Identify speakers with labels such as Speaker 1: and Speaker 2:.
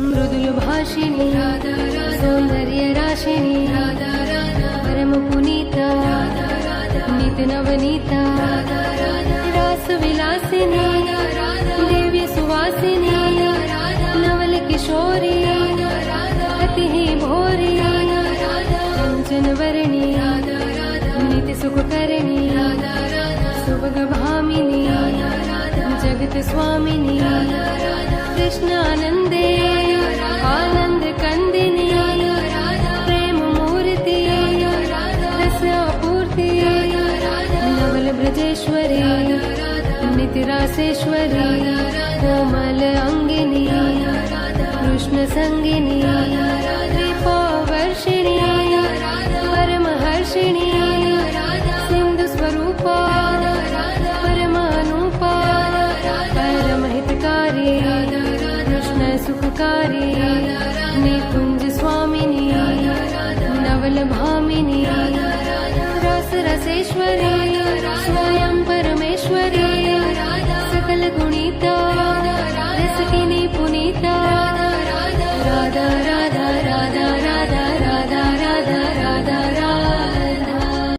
Speaker 1: मृदुल भाषिणी सौंदर्य राशिनी परम पुनीता नित नवनीता रास विलासिनी दिव्य सुवासिनी नवल किशोरी अति ही भोरी कंचन वर्णी नित सुख करणी सुभग भामिनी जगत स्वामिनी कृष्णानंदे आनंद कंदिनी प्रेम मूर्ति रसापूर्ति नवल ब्रजेश्वरी नित्य रासेश्वरी कोमल अंगिनी कृष्ण संगिनी कृपावर्षिणी परमहर्षिणी सिंधु स्वरूपा परमानुपा परमहितकारी कृष्ण सुखकारी निकुंज स्वामिनी नवल भामिनी रस रसेश्वरी स्वयं परमेश्वरी सकल गुणिता रसकिनी पुनीता राधा